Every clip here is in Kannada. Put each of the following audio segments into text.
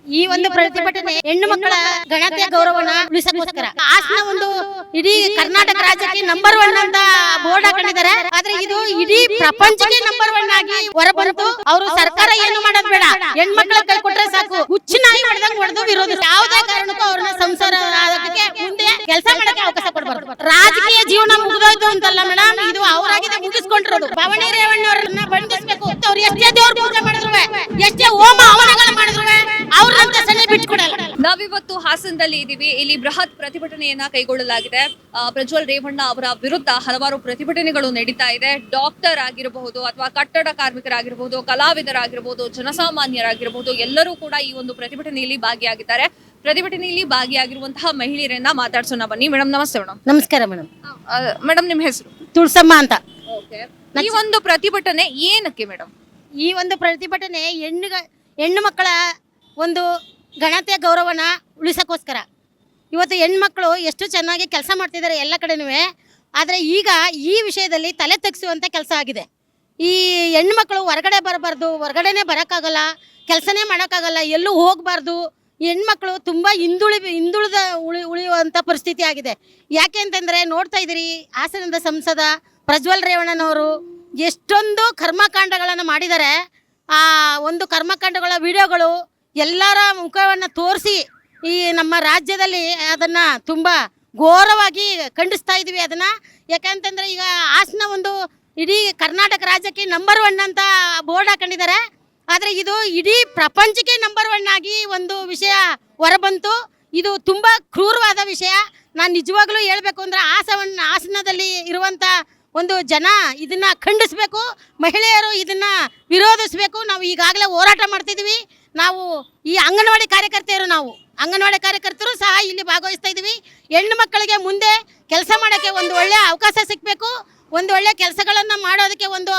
ಈ ಒಂದು ಪ್ರತಿಭಟನೆ ಹೆಣ್ಣು ಮಕ್ಕಳ ಗಣತೆಯ ಗೌರವನ ಉಳಿಸಕ್ಕೋಸ್ಕರ ಹಾಸನ ಒಂದು ಇಡೀ ಕರ್ನಾಟಕ ರಾಜ್ಯಕ್ಕೆ ನಂಬರ್ 1 ಅಂತ ಬೋರ್ಡ್ ಹಾಕೊಂಡಿದ್ದಾರೆ. ಆದ್ರೆ ಇದು ಇಡೀ ಪ್ರಪಂಚಕ್ಕೆ ನಂಬರ್ 1 ಆಗಿ ಹೊರಬಂತು. ಅವರು ಸರ್ಕಾರ ಏನು ಮಾಡೋದು ಬೇಡ, ಹೆಣ್ಮಕ್ಳ ಕೈ ಕೊಟ್ರೆ ಸಾಕು, ಹುಚ್ಚು ನಾಯಿ ಹೊಡೆದಂಗ್ ಹೊಡೆದು ವಿರೋಧ ಯಾವುದೇ ಕಾರಣಕ್ಕೂ ಅವ್ರನ್ನ ಸಂಸಾರ ಆಗೋದಕ್ಕೆ ಮುಂದೆ ಕೆಲಸ ಮಾಡಕ್ಕೆ ಅವಕಾಶ ಕೊಡಬಾರ್ದು. ರಾಜಕೀಯ ಜೀವನ ಮುಗಿದೋಯ್ತು ಅಂತಲ್ಲ ಮೇಡಮ್, ಇದು ಅವರಾಗಿದೆ ಮುಗಿಸ್ಕೊಂಡಿರೋದು. ಭವಾನಿ ರೇವಣ್ಣ ಅವರನ್ನ ಬಂಧಿಸಬೇಕು. ಅವ್ರು ಎಷ್ಟೇ ದೇವ್ರ ಪೂಜೆ ಮಾಡಿದ್ರು, ಎಷ್ಟೇ ಹೋಮ ಹವನಗಳು ಮಾಡಿದ್ರು ಅವ್ರಂತ ಸಣ್ಣ ಬಿಟ್ಕೊಡಲ್ಲ. ನಾವಿವತ್ತು ಹಾಸನದಲ್ಲಿ ಇದೀವಿ. ಇಲ್ಲಿ ಬೃಹತ್ ಪ್ರತಿಭಟನೆಯನ್ನ ಕೈಗೊಳ್ಳಲಾಗಿದೆ. ಪ್ರಜ್ವಲ್ ರೇವಣ್ಣ ಅವರ ವಿರುದ್ಧ ಹಲವಾರು ಪ್ರತಿಭಟನೆಗಳು ನಡೀತಾ ಇದೆ. ಡಾಕ್ಟರ್ ಆಗಿರಬಹುದು ಅಥವಾ ಕಟ್ಟಡ ಕಾರ್ಮಿಕರಾಗಿರಬಹುದು, ಕಲಾವಿದರಾಗಿರಬಹುದು, ಜನಸಾಮಾನ್ಯರಾಗಿರಬಹುದು, ಎಲ್ಲರೂ ಕೂಡ ಈ ಒಂದು ಪ್ರತಿಭಟನೆಯಲ್ಲಿ ಭಾಗಿಯಾಗಿದ್ದಾರೆ. ಪ್ರತಿಭಟನೆಯಲ್ಲಿ ಭಾಗಿಯಾಗಿರುವಂತಹ ಮಹಿಳೆಯರನ್ನ ಮಾತಾಡ್ಸೋಣ ಬನ್ನಿ. ಮೇಡಮ್ ನಮಸ್ತೆ. ಮೇಡಮ್ ನಮಸ್ಕಾರ. ಮೇಡಮ್ ಮೇಡಮ್ ನಿಮ್ಮ ಹೆಸರು? ತುಳಸಮ್ಮ ಅಂತ. ಈ ಒಂದು ಪ್ರತಿಭಟನೆ ಏನಕ್ಕೆ ಮೇಡಮ್? ಈ ಒಂದು ಪ್ರತಿಭಟನೆ ಹೆಣ್ಣು ಮಕ್ಕಳ ಒಂದು ಗಣತೆಯ ಗೌರವನ ಉಳಿಸೋಕ್ಕೋಸ್ಕರ. ಇವತ್ತು ಹೆಣ್ಮಕ್ಳು ಎಷ್ಟು ಚೆನ್ನಾಗಿ ಕೆಲಸ ಮಾಡ್ತಿದ್ದಾರೆ ಎಲ್ಲ ಕಡೆನೂ. ಆದರೆ ಈಗ ಈ ವಿಷಯದಲ್ಲಿ ತಲೆ ತಗ್ಸುವಂಥ ಕೆಲಸ ಆಗಿದೆ. ಈ ಹೆಣ್ಮಕ್ಳು ಹೊರಗಡೆ ಬರಬಾರ್ದು, ಹೊರಗಡೆನೇ ಬರೋಕ್ಕಾಗಲ್ಲ, ಕೆಲಸನೇ ಮಾಡೋಕ್ಕಾಗಲ್ಲ, ಎಲ್ಲೂ ಹೋಗಬಾರ್ದು. ಹೆಣ್ಮಕ್ಳು ತುಂಬ ಉಳಿಯುವಂಥ ಪರಿಸ್ಥಿತಿ ಆಗಿದೆ. ಯಾಕೆ ಅಂತಂದರೆ ನೋಡ್ತಾ ಇದ್ದೀರಿ, ಹಾಸನದ ಸಂಸದ ಪ್ರಜ್ವಲ್ ರೇವಣ್ಣನವರು ಎಷ್ಟೊಂದು ಕರ್ಮಕಾಂಡಗಳನ್ನು ಮಾಡಿದ್ದಾರೆ. ಆ ಒಂದು ಕರ್ಮಕಾಂಡಗಳ ವಿಡಿಯೋಗಳು ಎಲ್ಲರ ಮುಖವನ್ನು ತೋರಿಸಿ ಈ ನಮ್ಮ ರಾಜ್ಯದಲ್ಲಿ ಅದನ್ನು ತುಂಬ ಘೋರವಾಗಿ ಖಂಡಿಸ್ತಾ ಇದ್ವಿ ಅದನ್ನು. ಯಾಕಂತಂದರೆ ಈಗ ಹಾಸನ ಒಂದು ಇಡೀ ಕರ್ನಾಟಕ ರಾಜ್ಯಕ್ಕೆ ನಂಬರ್ 1 ಅಂತ ಬೋರ್ಡ್ ಹಾಕೊಂಡಿದ್ದಾರೆ. ಆದರೆ ಇದು ಇಡೀ ಪ್ರಪಂಚಕ್ಕೆ ನಂಬರ್ 1 ಆಗಿ ಒಂದು ವಿಷಯ ಹೊರಬಂತು. ಇದು ತುಂಬ ಕ್ರೂರವಾದ ವಿಷಯ. ನಾನು ನಿಜವಾಗ್ಲೂ ಹೇಳಬೇಕು ಅಂದರೆ ಹಾಸನದಲ್ಲಿ ಇರುವಂಥ ಒಂದು ಜನ ಇದನ್ನು ಖಂಡಿಸಬೇಕು, ಮಹಿಳೆಯರು ಇದನ್ನು ವಿರೋಧಿಸಬೇಕು. ನಾವು ಈಗಾಗಲೇ ಹೋರಾಟ ಮಾಡ್ತಿದ್ದೀವಿ. ನಾವು ಈ ಅಂಗನವಾಡಿ ಕಾರ್ಯಕರ್ತರು ಸಹ ಇಲ್ಲಿ ಭಾಗವಹಿಸ್ತಾ ಇದ್ದೀವಿ. ಹೆಣ್ಣು ಮಕ್ಕಳಿಗೆ ಮುಂದೆ ಕೆಲಸ ಮಾಡೋಕ್ಕೆ ಒಂದು ಒಳ್ಳೆಯ ಅವಕಾಶ ಸಿಗಬೇಕು, ಒಂದು ಒಳ್ಳೆಯ ಕೆಲಸಗಳನ್ನು ಮಾಡೋದಕ್ಕೆ ಒಂದು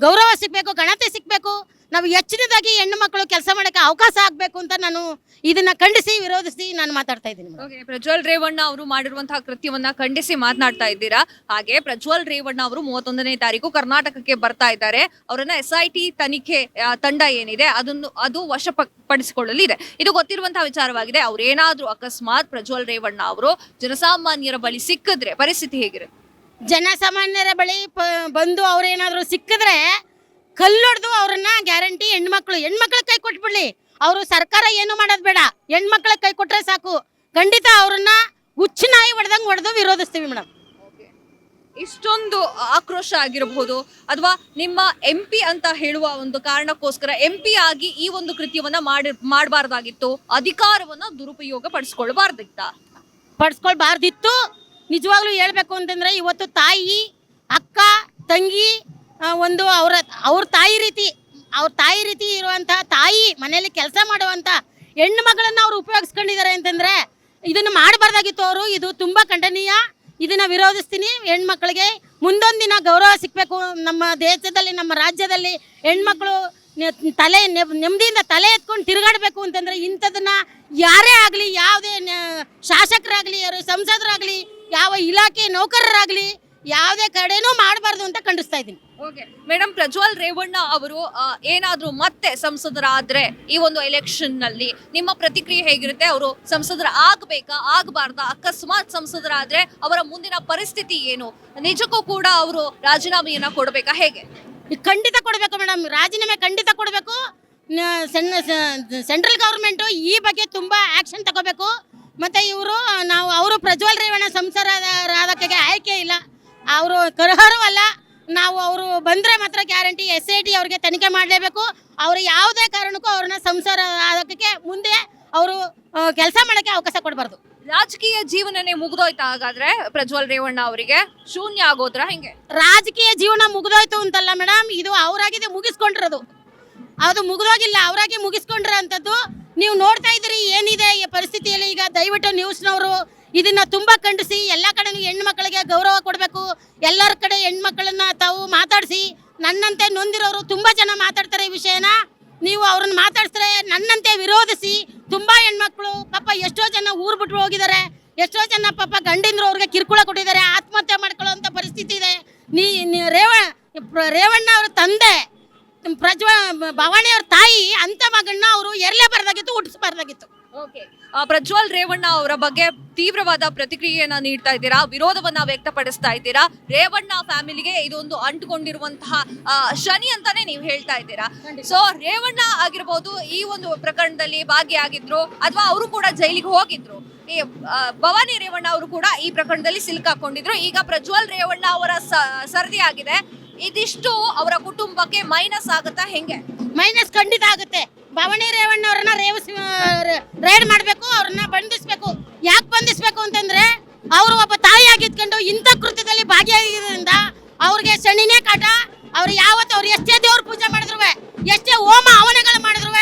ಗೌರವ ಸಿಗಬೇಕು, ಘನತೆ ಸಿಗಬೇಕು. ನಾವು ಹೆಚ್ಚಿನದಾಗಿ ಹೆಣ್ಣು ಮಕ್ಕಳು ಕೆಲಸ ಮಾಡೋಕ್ಕೆ ಅವಕಾಶ ಆಗಬೇಕು ಅಂತ ನಾನು ಇದನ್ನ ಖಂಡಿಸಿ ವಿರೋಧಿಸಿ ನಾನು ಮಾತಾಡ್ತಾ ಇದ್ದೀನಿ. ಪ್ರಜ್ವಲ್ ರೇವಣ್ಣ ಅವರು ಮಾಡಿರುವಂತಹ ಕೃತ್ಯವನ್ನ ಖಂಡಿಸಿ ಮಾತನಾಡ್ತಾ ಇದ್ದೀರಾ. ಹಾಗೆ ಪ್ರಜ್ವಲ್ ರೇವಣ್ಣ ಅವರು 31ನೇ ತಾರೀಕು ಕರ್ನಾಟಕಕ್ಕೆ ಬರ್ತಾ ಇದ್ದಾರೆ. ಅವರನ್ನ SIT ತನಿಖೆ ತಂಡ ಏನಿದೆ ಅದು ವಶಪಡಿಸಿಕೊಳ್ಳಲಿದೆ. ಇದು ಗೊತ್ತಿರುವಂತಹ ವಿಚಾರವಾಗಿದೆ. ಅವ್ರೇನಾದ್ರೂ ಅಕಸ್ಮಾತ್ ಪ್ರಜ್ವಲ್ ರೇವಣ್ಣ ಅವರು ಜನಸಾಮಾನ್ಯರ ಬಳಿ ಸಿಕ್ಕಿದ್ರೆ ಪರಿಸ್ಥಿತಿ ಹೇಗಿರುತ್ತೆ? ಜನಸಾಮಾನ್ಯರ ಬಳಿ ಬಂದು ಅವ್ರೇನಾದ್ರು ಸಿಕ್ಕಿದ್ರೆ ಕಲ್ಲೊಡ್ದು ಅವ್ರನ್ನ ಗ್ಯಾರಂಟಿ ಹೆಣ್ಮಕ್ಳ ಕೈ ಕೊಟ್ಬಿಡ್ಲಿ. ಅವರು ಸರ್ಕಾರ ಏನು ಮಾಡೋದು ಬೇಡ, ಹೆಣ್ಮಕ್ಳ ಕೈ ಕೊಟ್ರೆ ಸಾಕು. ಖಂಡಿತ ಅವ್ರನ್ನ ಹುಚ್ಚು ನಾಯಿ ಹೊಡೆದಂಗ್ ಹೊಡೆದು ವಿರೋಧಿಸ್ತೀವಿ ಮೇಡಮ್. ಇಷ್ಟೊಂದು ಆಕ್ರೋಶ ಆಗಿರಬಹುದು ಅಥವಾ ನಿಮ್ಮ MP ಅಂತ ಹೇಳುವ ಒಂದು ಕಾರಣಕ್ಕೋಸ್ಕರ MP ಆಗಿ ಈ ಒಂದು ಕೃತ್ಯವನ್ನ ಮಾಡಬಾರ್ದಾಗಿತ್ತು, ಅಧಿಕಾರವನ್ನ ದುರುಪಯೋಗ ಪಡಿಸ್ಕೊಳ್ಬಾರ್ದಿತ್ತು. ನಿಜವಾಗ್ಲೂ ಹೇಳ್ಬೇಕು ಅಂತಂದ್ರೆ ಇವತ್ತು ತಾಯಿ, ಅಕ್ಕ, ತಂಗಿ ಒಂದು ಅವ್ರ ತಾಯಿ ರೀತಿ ಇರುವಂಥ ತಾಯಿ ಮನೆಯಲ್ಲಿ ಕೆಲಸ ಮಾಡುವಂಥ ಹೆಣ್ಣು ಮಗಳನ್ನು ಅವರು ಉಪಯೋಗಿಸ್ಕೊಂಡಿದ್ದಾರೆ ಅಂತಂದರೆ ಇದನ್ನು ಮಾಡಬಾರ್ದಾಗಿತ್ತು ಅವರು. ಇದು ತುಂಬ ಖಂಡನೀಯ. ಇದನ್ನು ವಿರೋಧಿಸ್ತೀನಿ. ಹೆಣ್ಮಕ್ಳಿಗೆ ಮುಂದೊಂದು ದಿನ ಗೌರವ ಸಿಗಬೇಕು. ನಮ್ಮ ದೇಶದಲ್ಲಿ, ನಮ್ಮ ರಾಜ್ಯದಲ್ಲಿ ಹೆಣ್ಮಕ್ಳು ನೆಮ್ಮದಿಯಿಂದ ತಲೆ ಎತ್ಕೊಂಡು ತಿರುಗಾಡಬೇಕು ಅಂತಂದರೆ ಇಂಥದನ್ನು ಯಾರೇ ಆಗಲಿ, ಯಾವುದೇ ಶಾಸಕರಾಗಲಿ, ಸಂಸದರಾಗಲಿ, ಯಾವ ಇಲಾಖೆ ನೌಕರರಾಗಲಿ ಯಾವುದೇ ಕಡೆನೂ ಮಾಡಬಾರ್ದು ಅಂತ ಖಂಡಿಸ್ತಾ ಇದ್ದೀನಿ. ಮೇಡಮ್, ಪ್ರಜ್ವಲ್ ರೇವಣ್ಣ ಅವರು ಏನಾದ್ರೂ ಮತ್ತೆ ಸಂಸದರಾದ್ರೆ ಈ ಒಂದು ಎಲೆಕ್ಷನ್ ನಲ್ಲಿ ನಿಮ್ಮ ಪ್ರತಿಕ್ರಿಯೆ ಹೇಗಿರುತ್ತೆ? ಅವರು ಸಂಸದರ ಆಗಬಾರ್ದಾ? ಅಕಸ್ಮಾತ್ ಸಂಸದರಾದ್ರೆ ಅವರ ಮುಂದಿನ ಪರಿಸ್ಥಿತಿ ಏನು? ನಿಜಕ್ಕೂ ಕೂಡ ಅವರು ರಾಜೀನಾಮೆಯನ್ನ ಕೊಡಬೇಕಾ? ಹೇಗೆ? ಖಂಡಿತ ಕೊಡಬೇಕು ಮೇಡಮ್, ರಾಜೀನಾಮೆ ಖಂಡಿತ ಕೊಡಬೇಕು. ಸೆಂಟ್ರಲ್ ಗೌರ್ಮೆಂಟು ಈ ಬಗ್ಗೆ ತುಂಬ ಆ್ಯಕ್ಷನ್ ತಗೋಬೇಕು. ಮತ್ತು ಅವರು ಪ್ರಜ್ವಲ್ ರೇವಣ್ಣ ಸಂಸದರಾದಕ್ಕೆ ಆಯ್ಕೆ ಇಲ್ಲ, ಅವರು ಕರ್ಹರೂ ಅಲ್ಲ. ಅವರು ಬಂದರೆ ಮಾತ್ರ ಗ್ಯಾರಂಟಿ SIT ಅವ್ರಿಗೆ ತನಿಖೆ ಮಾಡಲೇಬೇಕು. ಅವರು ಯಾವುದೇ ಕಾರಣಕ್ಕೂ ಅವ್ರನ್ನ ಸಂಸಾರ ಆಗೋಕ್ಕೆ ಮುಂದೆ ಅವರು ಕೆಲಸ ಮಾಡೋಕ್ಕೆ ಅವಕಾಶ ಕೊಡಬಾರ್ದು. ರಾಜಕೀಯ ಜೀವನನೇ ಮುಗಿದೋಯ್ತಾ ಹಾಗಾದ್ರೆ ಪ್ರಜ್ವಲ್ ರೇವಣ್ಣ ಅವರಿಗೆ? ಶೂನ್ಯ ಆಗೋದ್ರ ಹೆಂಗೆ? ರಾಜಕೀಯ ಜೀವನ ಮುಗಿದೋಯ್ತು ಅಂತಲ್ಲ ಮೇಡಮ್, ಇದು ಅವರಾಗಿದೆ ಮುಗಿಸ್ಕೊಂಡಿರೋದು. ಅದು ಮುಗಿದೋಗಿಲ್ಲ, ಅವರಾಗಿ ಮುಗಿಸ್ಕೊಂಡಿರೋ ಅಂಥದ್ದು. ನೀವು ನೋಡ್ತಾ ಇದ್ದೀರಿ ಏನಿದೆ ಈ ಪರಿಸ್ಥಿತಿಯಲ್ಲಿ. ಈಗ ದಯವಿಟ್ಟು ನ್ಯೂಸ್ನವರು ಇದನ್ನು ತುಂಬ ಖಂಡಿಸಿ ಎಲ್ಲ ಕಡೆನೂ ಹೆಣ್ಮಕ್ಳಿಗೆ ಗೌರವ ಕೊಡಬೇಕು. ಎಲ್ಲರ ಕಡೆ ಹೆಣ್ಮಕ್ಳನ್ನ ತಾವು ಮಾತಾಡಿಸಿ. ನನ್ನಂತೆ ನೊಂದಿರೋರು ತುಂಬ ಜನ ಮಾತಾಡ್ತಾರೆ ಈ ವಿಷಯನ. ನೀವು ಅವ್ರನ್ನ ಮಾತಾಡ್ಸಿದ್ರೆ ನನ್ನಂತೆ ವಿರೋಧಿಸಿ. ತುಂಬ ಹೆಣ್ಮಕ್ಳು ಪಾಪ ಎಷ್ಟೋ ಜನ ಊರು ಬಿಟ್ಟು ಹೋಗಿದ್ದಾರೆ, ಎಷ್ಟೋ ಜನ ಪಾಪ ಗಂಡಿಂದ್ರು ಅವ್ರಿಗೆ ಕಿರುಕುಳ ಕೊಟ್ಟಿದ್ದಾರೆ, ಆತ್ಮಹತ್ಯೆ ಮಾಡ್ಕೊಳ್ಳೋಂಥ ಪರಿಸ್ಥಿತಿ ಇದೆ. ರೇವಣ್ಣ ಅವ್ರ ತಂದೆ ಭವಾನಿ ಅವ್ರ ತಾಯಿ ಅಂತ ಮಗನ್ನ ಅವರು ಎರಲೇಬಾರ್ದಾಗಿತ್ತು, ಹುಟ್ಟಿಸಬಾರ್ದಾಗಿತ್ತು. ಓಕೆ, ಪ್ರಜ್ವಲ್ ರೇವಣ್ಣ ಅವರ ಬಗ್ಗೆ ತೀವ್ರವಾದ ಪ್ರತಿಕ್ರಿಯೆಯನ್ನ ನೀಡ್ತಾ ಇದ್ದೀರಾ, ವಿರೋಧವನ್ನ ವ್ಯಕ್ತಪಡಿಸ್ತಾ ಇದ್ದೀರಾ. ರೇವಣ್ಣ ಫ್ಯಾಮಿಲಿಗೆ ಇದೊಂದು ಅಂಟುಕೊಂಡಿರುವಂತಹ ಶನಿ ಅಂತಾನೆ ನೀವು ಹೇಳ್ತಾ ಇದ್ದೀರಾ. ಸೊ ರೇವಣ್ಣ ಆಗಿರ್ಬೋದು ಈ ಒಂದು ಪ್ರಕರಣದಲ್ಲಿ ಭಾಗಿಯಾಗಿದ್ರು ಅಥವಾ ಅವರು ಕೂಡ ಜೈಲಿಗೆ ಹೋಗಿದ್ರು. ಈ ಭವಾನಿ ರೇವಣ್ಣ ಅವರು ಕೂಡ ಈ ಪ್ರಕರಣದಲ್ಲಿ ಸಿಲುಕಾಕೊಂಡಿದ್ರು. ಈಗ ಪ್ರಜ್ವಲ್ ರೇವಣ್ಣ ಅವರ ಸರದಿ ಆಗಿದೆ. ಇದಿಷ್ಟು ಅವರ ಕುಟುಂಬಕ್ಕೆ ಮೈನಸ್ ಆಗುತ್ತಾ, ಹೆಂಗೆ? ಮೈನಸ್ ಖಂಡಿತ ಆಗುತ್ತೆ. ಭವಾನಿ ರೇವಣ್ಣ ಅವ್ರನ್ನ ರೈಡ್ ಮಾಡಬೇಕು, ಅವ್ರನ್ನ ಬಂಧಿಸಬೇಕು. ಯಾಕೆ ಬಂಧಿಸಬೇಕು ಅಂತಂದ್ರೆ ಅವರು ಒಬ್ಬ ತಾಯಿ ಆಗಿದ್ಕೊಂಡು ಇಂಥ ಕೃತ್ಯದಲ್ಲಿ ಭಾಗಿಯಾಗಿರೋದ್ರಿಂದ ಅವ್ರಿಗೆ ಶನಿನೇ ಕಾಟ. ಅವ್ರು ಯಾವತ್ತು ಅವ್ರು ಎಷ್ಟೇ ದೇವ್ರ ಪೂಜೆ ಮಾಡಿದ್ರು, ಎಷ್ಟೇ ಹೋಮ ಹವನಗಳು ಮಾಡಿದ್ರು,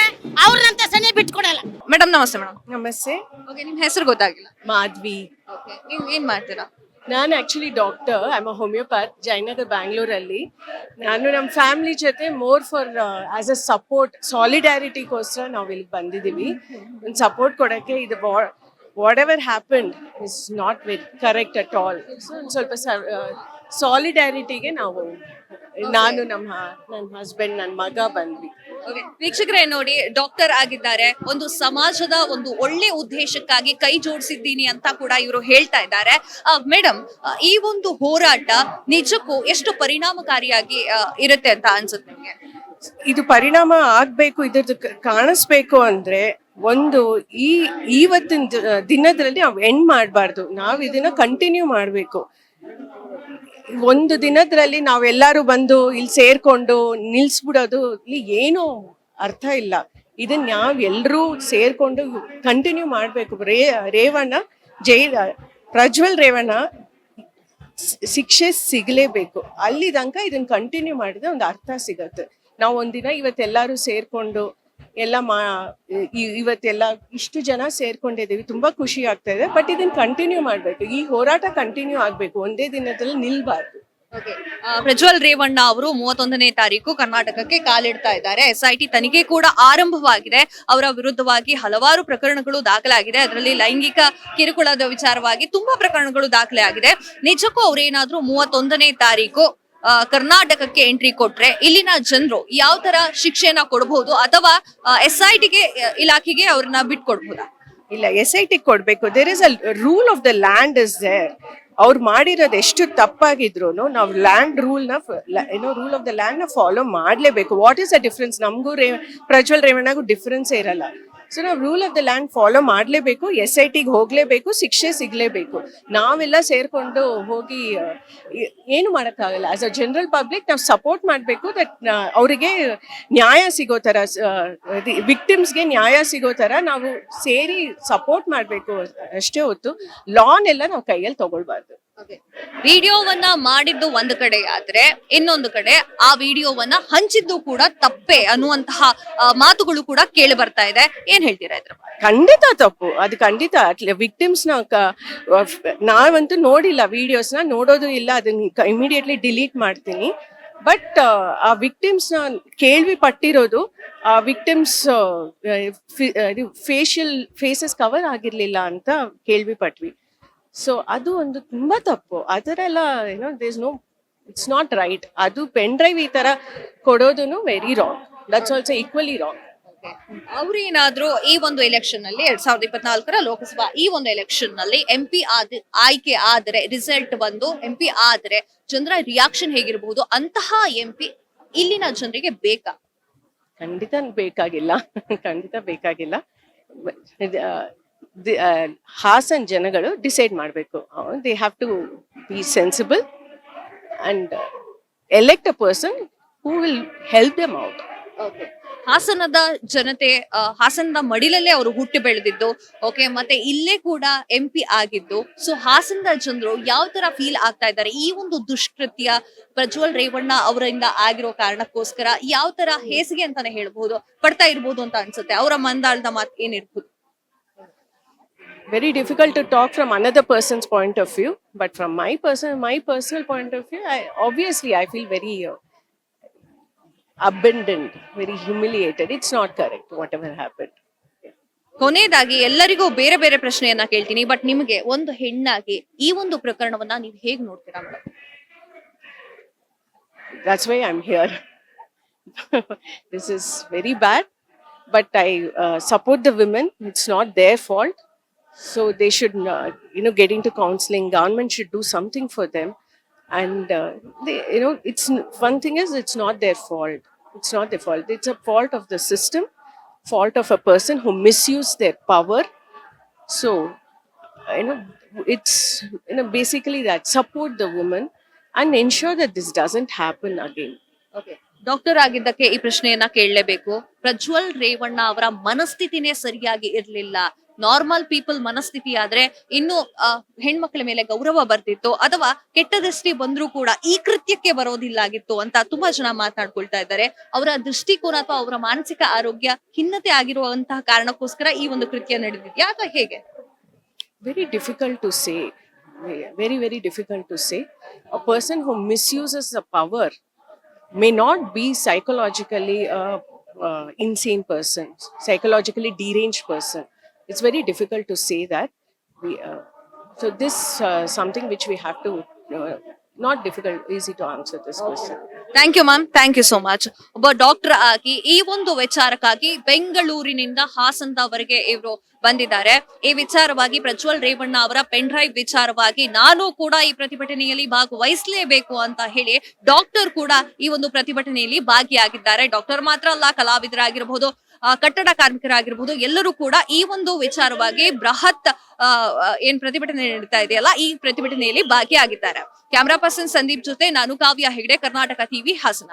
ಅವ್ರನ್ನಂತ ಶನಿ ಬಿಟ್ಕೊಡಲ್ಲ. ಮೇಡಮ್ ನಮಸ್ತೆ. ಮೇಡಮ್ ನಮಸ್ತೆ. ಓಕೆ, ನಿಮ್ ಹೆಸರು ಗೊತ್ತಾಗಿಲ್ಲ. ಮಾಧ್ವಿ. ಓಕೆ, ನೀವು ಏನ್ ಮಾಡ್ತೀರಾ? ನಾನು actually doctor, I am a homeopath, Jayanagar ಬ್ಯಾಂಗ್ಳೂರಲ್ಲಿ. ನಾನು ನಮ್ಮ ಫ್ಯಾಮಿಲಿ ಜೊತೆ more for as a support, ಸಾಲಿಡ್ಯಾರಿಟಿಗೋಸ್ಕರ ನಾವು ಇಲ್ಲಿ ಬಂದಿದ್ದೀವಿ. ಒಂದು ಸಪೋರ್ಟ್ ಕೊಡೋಕ್ಕೆ. ಇದು whatever happened is not very correct at all. So ಒಂದು ಸ್ವಲ್ಪ ಸಾಲಿಡ್ಯಾರಿಟಿಗೆ ನಾವು, ನಾನು ನನ್ನ ಹಸ್ಬೆಂಡ್, ನನ್ನ ಮಗ ಬಂದ್ವಿ. ವೀಕ್ಷಕರೇ ನೋಡಿ, ಡಾಕ್ಟರ್ ಆಗಿದ್ದಾರೆ, ಒಂದು ಸಮಾಜದ ಒಂದು ಒಳ್ಳೆ ಉದ್ದೇಶಕ್ಕಾಗಿ ಕೈ ಜೋಡಿಸಿದ್ದೀನಿ ಅಂತ ಕೂಡ ಇವರು ಹೇಳ್ತಾ ಇದ್ದಾರೆ. ಮೇಡಮ್, ಈ ಒಂದು ಹೋರಾಟ ನಿಜಕ್ಕೂ ಎಷ್ಟು ಪರಿಣಾಮಕಾರಿಯಾಗಿ ಇರುತ್ತೆ ಅಂತ ಅನ್ಸುತ್ತೆ ನಿಮಗೆ? ಇದು ಪರಿಣಾಮ ಆಗ್ಬೇಕು, ಇದ್ರದ್ದು ಕಾಣಿಸ್ಬೇಕು ಅಂದ್ರೆ ಒಂದು ಇವತ್ತಿನ ದಿನದಲ್ಲಿ ನಾವು ಎಂಡ್ ಮಾಡಬಾರ್ದು. ನಾವು ಇದನ್ನ ಕಂಟಿನ್ಯೂ ಮಾಡಬೇಕು. ಒಂದು ದಿನದಲ್ಲಿ ನಾವೆಲ್ಲರೂ ಬಂದು ಇಲ್ಲಿ ಸೇರ್ಕೊಂಡು ನಿಲ್ಸ್ಬಿಡೋದು ಇಲ್ಲಿ ಏನೂ ಅರ್ಥ ಇಲ್ಲ. ಇದನ್ನ ನಾವ್ ಎಲ್ರೂ ಸೇರ್ಕೊಂಡು ಕಂಟಿನ್ಯೂ ಮಾಡ್ಬೇಕು. ರೇವಣ್ಣ ಪ್ರಜ್ವಲ್ ರೇವಣ್ಣ ಶಿಕ್ಷೆ ಸಿಗಲೇಬೇಕು. ಅಲ್ಲಿ ತನಕ ಇದನ್ನ ಕಂಟಿನ್ಯೂ ಮಾಡಿದ್ರೆ ಒಂದು ಅರ್ಥ ಸಿಗತ್ತೆ. ನಾವು ಒಂದಿನ ಇವತ್ತೆಲ್ಲರೂ ಸೇರ್ಕೊಂಡು ಇವತ್ತೆಲ್ಲ ಇಷ್ಟು ಜನ ಸೇರ್ಕೊಂಡಿದ್ದೀವಿ, ತುಂಬಾ ಖುಷಿ ಆಗ್ತಾ ಇದೆ. ಬಟ್ ಇದನ್ನ ಕಂಟಿನ್ಯೂ ಮಾಡ್ಬೇಕು. ಈ ಹೋರಾಟ ಕಂಟಿನ್ಯೂ ಆಗ್ಬೇಕು, ಒಂದೇ ದಿನದಲ್ಲಿ ನಿಲ್ಬಾರ್ದು. ಪ್ರಜ್ವಲ್ ರೇವಣ್ಣ ಅವರು 31ನೇ ತಾರೀಕು ಕರ್ನಾಟಕಕ್ಕೆ ಕಾಲಿಡ್ತಾ ಇದ್ದಾರೆ. SIT ತನಿಖೆ ಕೂಡ ಆರಂಭವಾಗಿದೆ. ಅವರ ವಿರುದ್ಧವಾಗಿ ಹಲವಾರು ಪ್ರಕರಣಗಳು ದಾಖಲಾಗಿದೆ. ಅದರಲ್ಲಿ ಲೈಂಗಿಕ ಕಿರುಕುಳದ ವಿಚಾರವಾಗಿ ತುಂಬಾ ಪ್ರಕರಣಗಳು ದಾಖಲೆ ಆಗಿದೆ. ನಿಜಕ್ಕೂ ಅವ್ರೇನಾದ್ರೂ 31ನೇ ತಾರೀಕು ಕರ್ನಾಟಕಕ್ಕೆ ಎಂಟ್ರಿ ಕೊಟ್ರೆ ಇಲ್ಲಿನ ಜನರು ಯಾವ ತರ ಶಿಕ್ಷೆಯನ್ನ ಕೊಡಬಹುದು, ಅಥವಾ SITಗೆ ಇಲಾಖೆಗೆ ಅವ್ರನ್ನ ಬಿಟ್ಕೊಡ್ಬಹುದಾ? ಇಲ್ಲ, SIT ಕೊಡ್ಬೇಕು. There is a rule of the land is there. ಅವ್ರು ಮಾಡಿರೋದು ಎಷ್ಟು ತಪ್ಪಾಗಿದ್ರು ನಾವು land rule of the land ನ ಫಾಲೋ ಮಾಡ್ಲೇಬೇಕು. What is the difference? ನಮಗೂ ಪ್ರಜ್ವಲ್ ರೇವಣ್ಣಗೂ ಡಿಫ್ರೆನ್ಸೇ ಇರಲ್ಲ. ಸೊ ನಾವು rule of the land follow ಮಾಡಲೇಬೇಕು. SITಗೆ ಹೋಗ್ಲೇಬೇಕು, ಶಿಕ್ಷೆ ಸಿಗ್ಲೇಬೇಕು. ನಾವೆಲ್ಲ ಸೇರ್ಕೊಂಡು ಹೋಗಿ ಏನು ಮಾಡೋಕ್ಕಾಗಲ್ಲ. ಆಸ್ ಅ ಜನರಲ್ ಪಬ್ಲಿಕ್ ನಾವು ಸಪೋರ್ಟ್ ಮಾಡಬೇಕು. ದಟ್ ಅವರಿಗೆ ನ್ಯಾಯ ಸಿಗೋ ಥರ, ವಿಕ್ಟಿಮ್ಸ್ಗೆ ನ್ಯಾಯ ಸಿಗೋ ಥರ ನಾವು ಸೇರಿ ಸಪೋರ್ಟ್ ಮಾಡಬೇಕು ಅಷ್ಟೇ ಹೊತ್ತು ಲಾನೆಲ್ಲ ನಾವು ಕೈಯಲ್ಲಿ ತಗೊಳ್ಬಾರ್ದು. ವಿಡಿಯೋವನ್ನ ಮಾಡಿದ್ದು ಒಂದು ಕಡೆ ಆದ್ರೆ, ಇನ್ನೊಂದು ಕಡೆ ಆ ವಿಡಿಯೋವನ್ನ ಹಂಚಿದ್ದು ಕೂಡ ತಪ್ಪೆ ಅನ್ನುವಂತಹ ಮಾತುಗಳು ಕೂಡ ಕೇಳಿ ಬರ್ತಾ ಇದೆ. ಏನ್ ಹೇಳ್ತೀರಾ ಇದ್ರ? ಖಂಡಿತ ತಪ್ಪು, ಅದು ಖಂಡಿತ. ವಿಕ್ಟಿಮ್ಸ್ ನಾವಂತೂ ನೋಡಿಲ್ಲ, ವಿಡಿಯೋಸ್ನ ನೋಡೋದು ಇಲ್ಲ, ಅದನ್ನ ಇಮಿಡಿಯೇಟ್ಲಿ ಡಿಲೀಟ್ ಮಾಡ್ತೀನಿ. ಬಟ್ ಆ ವಿಕ್ಟಿಮ್ಸ್ ನ ಕೇಳ್ವಿ ಪಟ್ಟಿರೋದು, ಆ ವಿಕ್ಟಿಮ್ಸ್ ಫೇಸಸ್ ಕವರ್ ಆಗಿರ್ಲಿಲ್ಲ ಅಂತ ಕೇಳ್ವಿ ಪಟ್ವಿ. ಸೊ ಅದು ಒಂದು ತುಂಬಾ ತಪ್ಪು. ಅದರೆಲ್ಲ ಇಟ್ಸ್ ನಾಟ್ ರೈಟ್. ಅದು ಪೆನ್ ಡ್ರೈವ್ ಈ ತರ ಕೊಡೋದು very wrong. That's also equally wrong. ಅವ್ರೇನಾದ್ರೂ ಈ ಒಂದು ಎಲೆಕ್ಷನ್ ನಲ್ಲಿ 2024 ಲೋಕಸಭಾ ಈ ಒಂದು ಎಲೆಕ್ಷನ್ ನಲ್ಲಿ MP ಆಯ್ಕೆ ಆದ್ರೆ, ರಿಸಲ್ಟ್ ಬಂದು MP ಆದ್ರೆ ಜನರ ರಿಯಾಕ್ಷನ್ ಹೇಗಿರಬಹುದು? ಅಂತಹ MP ಇಲ್ಲಿನ ಜನರಿಗೆ ಬೇಕಾ? ಖಂಡಿತ ಬೇಕಾಗಿಲ್ಲ, ಖಂಡಿತ ಬೇಕಾಗಿಲ್ಲ. ಹಾಸನ್ ಜನಗಳು ಡಿಸೈಡ್ ಮಾಡಬೇಕು. They have to be sensible and elect a person who will help them out. ಹಾಸನದ ಜನತೆ, ಹಾಸನದ ಮಡಿಲಲ್ಲೇ ಅವರು ಹುಟ್ಟಿ ಬೆಳೆದಿದ್ದು, ಓಕೆ, ಮತ್ತೆ ಇಲ್ಲೇ ಕೂಡ MP ಆಗಿದ್ದು. ಸೊ ಹಾಸನದ ಜನರು ಯಾವ ತರ ಫೀಲ್ ಆಗ್ತಾ ಇದ್ದಾರೆ ಈ ಒಂದು ದುಷ್ಕೃತ್ಯ ಪ್ರಜ್ವಲ್ ರೇವಣ್ಣ ಅವರಿಂದ ಆಗಿರೋ ಕಾರಣಕ್ಕೋಸ್ಕರ? ಯಾವ ತರ ಹೇಸಿಗೆ ಅಂತಾನೆ ಹೇಳ್ಬಹುದು, ಪಡ್ತಾ ಇರ್ಬೋದು ಅಂತ ಅನ್ಸುತ್ತೆ? ಅವರ ಮಂದಾಳದ ಮಾತು ಏನಿರ್ಬೋದು? Very difficult to talk from another person's point of view, but from my personal point of view, I feel very abandoned, very humiliated. It's not correct whatever happened. ಕೊನೆಯದಾಗಿ ಎಲ್ಲರಿಗೂ ಬೇರೆ ಬೇರೆ ಪ್ರಶ್ನೆಯನ್ನ ಕೇಳ್ತೀನಿ, ಬಟ್ ನಿಮಗೆ ಒಂದು ಹೆಣ್ಣಾಗಿ ಈ ಒಂದು ಪ್ರಕರಣವನ್ನ ನೀವು ಹೇಗೆ ನೋಡ್ತೀರಾ madam? That's why I'm here. This is very bad, but I support the women. It's not their fault. So they should, get into counseling. Government should do something for them. And, one thing is, it's not their fault. It's not their fault. It's a fault of the system, fault of a person who misused their power. So, you know, it's, basically that support the woman and ensure that this doesn't happen again. Doctor ಆಗಿದ್ದಕ್ಕೆ ಈ ಪ್ರಶ್ನೆಯನ್ನ ಕೇಳಲೇಬೇಕು. ಪ್ರಜ್ವಲ್ ರೇವಣ್ಣ ಅವರ ಮನಸ್ಥಿತಿನೇ ಸರಿಯಾಗಿ ಇರ್ಲಿಲ್ಲ. ನಾರ್ಮಲ್ ಪೀಪಲ್ ಮನಸ್ಥಿತಿ ಆದ್ರೆ ಇನ್ನು ಹೆಣ್ಮಕ್ಳ ಮೇಲೆ ಗೌರವ ಬರ್ತಿತ್ತು, ಅಥವಾ ಕೆಟ್ಟ ದೃಷ್ಟಿ ಬಂದ್ರೂ ಕೂಡ ಈ ಕೃತ್ಯಕ್ಕೆ ಬರೋದಿಲ್ಲಾಗಿತ್ತು ಅಂತ ತುಂಬಾ ಜನ ಮಾತನಾಡ್ಕೊಳ್ತಾ ಇದ್ದಾರೆ. ಅವರ ದೃಷ್ಟಿಕೋನ ಅಥವಾ ಅವರ ಮಾನಸಿಕ ಆರೋಗ್ಯ ಖಿನ್ನತೆ ಆಗಿರುವಂತಹ ಕಾರಣಕ್ಕೋಸ್ಕರ ಈ ಒಂದು ಕೃತ್ಯ ನಡೆದಿದ್ಯಾ ಅಥವಾ ಹೇಗೆ? Very difficult to say. Very, very difficult to say. A person who misuses the power may not be psychologically a insane person, psychologically deranged person. It's very difficult to say that. So this something which we have to, not difficult, easy to answer this question. Thank you ma'am, thank you so much. ಒಬ್ಬ ಡಾಕ್ಟರ್ ಆಗಿ ಈ ಒಂದು ವಿಚಾರಕ್ಕಾಗಿ ಬೆಂಗಳೂರಿನಿಂದ ಹಾಸನದವರೆಗೆ ಇವರು ಬಂದಿದ್ದಾರೆ. ಈ ವಿಚಾರವಾಗಿ ಪ್ರಜ್ವಲ್ ರೇವಣ್ಣ ಅವರ ಪೆನ್ ಡ್ರೈವ್ ವಿಚಾರವಾಗಿ ನಾನು ಕೂಡ ಈ ಪ್ರತಿಭಟನೆಯಲ್ಲಿ ಭಾಗವಹಿಸಲೇಬೇಕು ಅಂತ ಹೇಳಿ ಡಾಕ್ಟರ್ ಕೂಡ ಈ ಒಂದು ಪ್ರತಿಭಟನೆಯಲ್ಲಿ ಭಾಗಿಯಾಗಿದ್ದಾರೆ. ಡಾಕ್ಟರ್ ಮಾತ್ರ ಅಲ್ಲ, ಕಲಾವಿದರಾಗಿರಬಹುದು, ಕಟ್ಟಡ ಕಾರ್ಮಿಕರಾಗಿರಬಹುದು, ಎಲ್ಲರೂ ಕೂಡ ಈ ಒಂದು ವಿಚಾರವಾಗಿ ಬೃಹತ್ ಏನ್ ಪ್ರತಿಭಟನೆ ನಡೀತಾ ಇದೆಯಲ್ಲ, ಈ ಪ್ರತಿಭಟನೆಯಲ್ಲಿ ಭಾಗಿಯಾಗಿದ್ದಾರೆ. ಕ್ಯಾಮರಾ ಪರ್ಸನ್ ಸಂದೀಪ್ ಜೊತೆ ನಾನು ಕಾವ್ಯ ಹೆಗ್ಡೆ, ಕರ್ನಾಟಕ ಟಿವಿ, ಹಾಸನ.